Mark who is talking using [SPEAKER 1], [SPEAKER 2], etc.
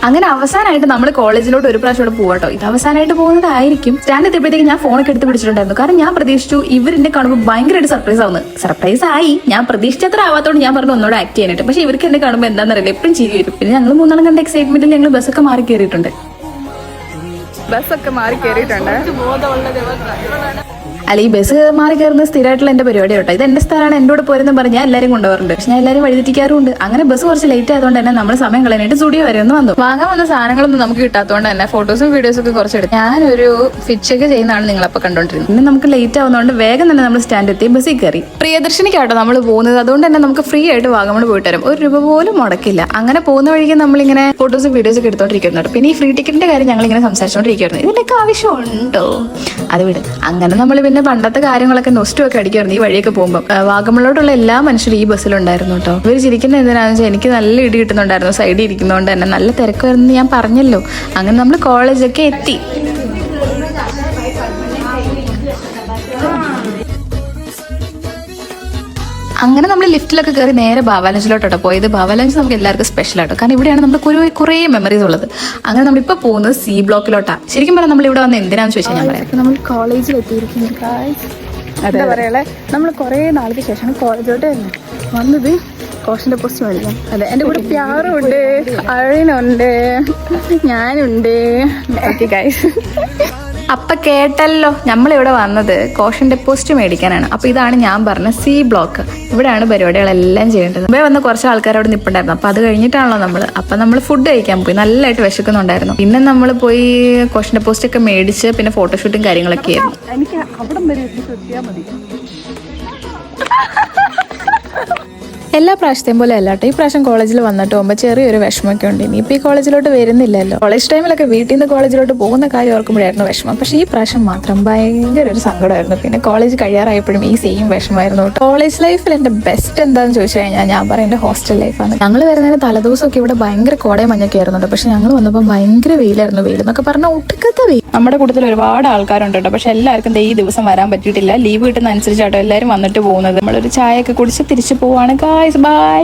[SPEAKER 1] അങ്ങനെ അവസാനമായിട്ട് നമ്മൾ കോളേജിലോട്ട് ഒരു പ്രാവശ്യം പോവാട്ടോ. ഇത് അവസാനമായിട്ട് പോകുന്നതായിരിക്കും. സ്റ്റാൻഡ് എത്തിയപ്പോഴത്തേക്ക് ഞാൻ ഫോണൊക്കെ എടുത്ത് പിടിച്ചിട്ടുണ്ടായിരുന്നു. കാരണം ഞാൻ പ്രതീക്ഷിച്ചു ഇവരെന്നെ കാണുമ്പോൾ ഭയങ്കരമായിട്ട് സർപ്രൈസ് ആവുന്നത്. സർപ്രൈസ് ആയി, ഞാൻ പ്രതീക്ഷിച്ചത്ര ആവാത്തോണ്ട് ഞാൻ പറഞ്ഞു ഒന്നോട് ആക്ട് ചെയ്യാനായിട്ട്. പക്ഷെ ഇവർക്ക് എന്നെ കാണുമ്പോൾ എന്താണെന്നറിയില്ല, എപ്പോഴും ചിരി വരും. പിന്നെ ഞങ്ങൾ മൂന്നാളും കണ്ട എക്സൈറ്റ്മെന്റിൽ ഞങ്ങൾ ബസ്സൊക്കെ മാറി കയറിയിട്ടുണ്ട്. അല്ല, ഈ ബസ് മാറി കയറുന്നത് സ്ഥിരമായിട്ടുള്ള എന്റെ പരിപാടി കേട്ടോ. ഇത് എന്റെ സ്ഥലമാണ്, എന്റെ കൂടെ പോരെന്ന് പറഞ്ഞാൽ എല്ലാവരും കൊണ്ടുപോകാറുണ്ട്. പക്ഷെ ഞാൻ എല്ലാവരും വഴിതെറ്റിക്കാറുണ്ട്. അങ്ങനെ ബസ് കുറച്ച് ലേറ്റ് ആയതുകൊണ്ട് തന്നെ നമ്മൾ സമയം കളയാനായിട്ട് സ്റ്റുഡിയോ വരെ ഒന്ന് വന്നു. വാങ്ങാൻ വന്ന സാധനങ്ങളൊന്നും നമുക്ക് കിട്ടാത്തതുകൊണ്ട് തന്നെ ഫോട്ടോസും വീഡിയോസും ഒക്കെ കുറച്ചെടുത്തു. ഞാനൊരു ഫിച്ചൊക്കെ ചെയ്യുന്നതാണ് നിങ്ങളപ്പോൾ കണ്ടോണ്ടിരുന്നത്. പിന്നെ നമുക്ക് ലേറ്റ് ആവുന്നതുകൊണ്ട് വേഗം തന്നെ നമ്മൾ സ്റ്റാൻഡ് എത്തി ബസ്സിൽ കയറി. പ്രിയദർശിനിക്കാട്ടോ നമ്മൾ പോകുന്നത്. അതുകൊണ്ട് തന്നെ നമുക്ക് ഫ്രീ ആയിട്ട് വാഗമൺ പോയിട്ട് വരും. ഒരു രൂപ പോലും മുടക്കില്ല. അങ്ങനെ പോകുന്ന വഴിക്ക് നമ്മളിങ്ങനെ ഫോട്ടോസും വീഡിയോസും ഒക്കെ എടുത്തോണ്ടിരിക്കുന്നുണ്ട്. പിന്നെ ഈ ഫ്രീ ടിക്കറ്റിന്റെ കാര്യം ഞങ്ങളിങ്ങനെ സംസാരിച്ചുകൊണ്ടിരിക്കുകയായിരുന്നു. ഇതിനൊക്കെ ആവശ്യമുണ്ടോ അത് വിട്. അങ്ങനെ നമ്മൾ പിന്നെ പണ്ടത്തെ കാര്യങ്ങളൊക്കെ നൊസ്റ്റുമൊക്കെ അടിക്കുമായിരുന്നു ഈ വഴിയൊക്കെ പോകുമ്പോൾ. വാഗമണിലോട്ടുള്ള എല്ലാ മനുഷ്യരും ഈ ബസ്സിലുണ്ടായിരുന്നു കേട്ടോ. ഇവർ ചിരിക്കുന്നത് എന്തിനാണെന്ന് വെച്ചാൽ എനിക്ക് നല്ല ഇടി കിട്ടുന്നുണ്ടായിരുന്നു സൈഡിൽ ഇരിക്കുന്നതുകൊണ്ട് തന്നെ. നല്ല തിരക്കായിരുന്നു ഞാൻ പറഞ്ഞല്ലോ. അങ്ങനെ നമ്മൾ കോളേജൊക്കെ എത്തി. അങ്ങനെ നമ്മൾ ലിഫ്റ്റിലൊക്കെ കയറി നേരെ ബാവാലഞ്ചിലോട്ടോ പോയത്. ബാവാലഞ്ച് നമുക്ക് എല്ലാവർക്കും സ്പെഷ്യൽ ആട്ടോ. കാരണം ഇവിടെയാണ് നമുക്ക് കുറേ മെമ്മറീസ് ഉള്ളത്. അങ്ങനെ നമ്മളിപ്പോൾ പോകുന്നത് സി ബ്ലോക്കിലോട്ടാണ്. ശരിക്കും പറഞ്ഞാൽ നമ്മൾ ഇവിടെ വന്ന് എന്തിനാന്ന് ചോദിച്ചാൽ ഞാൻ പറയാം, നമ്മൾ കോളേജിൽ എത്തിയിരിക്കുന്നു. എന്താ പറയല്ലേ, നമ്മൾ കുറേ നാൾക്ക് ശേഷമാണ് കോളേജിലോട്ട് വന്നത്. കോഷന്റെ പോസ്റ്റ് മേടിക്കാം. അതെ, എൻ്റെ കൂടെ പ്യാറുണ്ട്, അഴിനുണ്ട്, ഞാനുണ്ട്. ഓക്കെ ഗൈസ്, അപ്പൊ കേട്ടല്ലോ, നമ്മളിവിടെ വന്നത് കോഷൻ ഡെപ്പോസിറ്റ് മേടിക്കാനാണ്. അപ്പൊ ഇതാണ് ഞാൻ പറഞ്ഞ സി ബ്ലോക്ക്. ഇവിടെയാണ് പരിപാടികളെല്ലാം ചെയ്യേണ്ടത്. ഇവിടെ വന്ന് കുറച്ച് ആൾക്കാർ അവിടെ നിൽപ്പുണ്ടായിരുന്നു. അപ്പൊ അത് കഴിഞ്ഞിട്ടാണല്ലോ നമ്മൾ ഫുഡ് കഴിക്കാൻ പോയി. നല്ലതായിട്ട് വിശക്കുന്നുണ്ടായിരുന്നു. പിന്നെ നമ്മൾ പോയി കോഷൻ ഡെപ്പോസിറ്റ് ഒക്കെ മേടിച്ച് പിന്നെ ഫോട്ടോഷൂട്ടും കാര്യങ്ങളൊക്കെ ആയിരുന്നു. എനിക്ക് അവിടെ വരെ എത്തിയാൽ മതി. എല്ലാ പ്രാവശ്യത്തെയും പോലെ അല്ലാട്ടോ, ഈ പ്രാവശ്യം കോളേജിൽ വന്നിട്ട് പോകുമ്പോൾ ചെറിയൊരു വിഷമമൊക്കെ ഉണ്ട്. ഇനിയിപ്പോൾ ഈ കോളേജിലോട്ട് വരുന്നില്ലല്ലോ. കോളേജ് ടൈമിലൊക്കെ വീട്ടിൽ നിന്ന് കോളേജിലോട്ട് പോകുന്ന കാര്യം ഓർക്കുമ്പോഴായിരുന്നു വിഷമം. പക്ഷേ ഈ പ്രാവശ്യം മാത്രം ഭയങ്കര ഒരു സങ്കടമായിരുന്നു. പിന്നെ കോളേജ് കഴിയാറായപ്പോഴും ഈ സെയിം വിഷമമായിരുന്നു. കോളേജ് ലൈഫിൽ എൻ്റെ ബെസ്റ്റ് എന്താണെന്ന് ചോദിച്ചു കഴിഞ്ഞാൽ ഞാൻ പറയും എൻ്റെ ഹോസ്റ്റൽ ലൈഫാണ്. ഞങ്ങൾ വരുന്നതിന് തലേദിവസമൊക്കെ ഇവിടെ ഭയങ്കര കോടയും മഞ്ഞൊക്കെ ആയിരുന്നുണ്ട്. പക്ഷെ ഞങ്ങൾ വന്നപ്പോൾ ഭയങ്കര വെയിലായിരുന്നു. വെയിലെന്നൊക്കെ പറഞ്ഞാൽ ഒട്ടുക്കത്തെ വെയിൽ. നമ്മുടെ കൂട്ടത്തിൽ ഒരുപാട് ആൾക്കാരുണ്ട് കേട്ടോ. പക്ഷെ എല്ലാവർക്കും ഈ ദിവസം വരാൻ പറ്റിയിട്ടില്ല. ലീവ് കിട്ടുന്ന അനുസരിച്ചാട്ടോ എല്ലാവരും വന്നിട്ട് പോകുന്നത്. നമ്മളൊരു ചായയൊക്കെ കുടിച്ച് തിരിച്ചു പോവാണ്. Guys bye.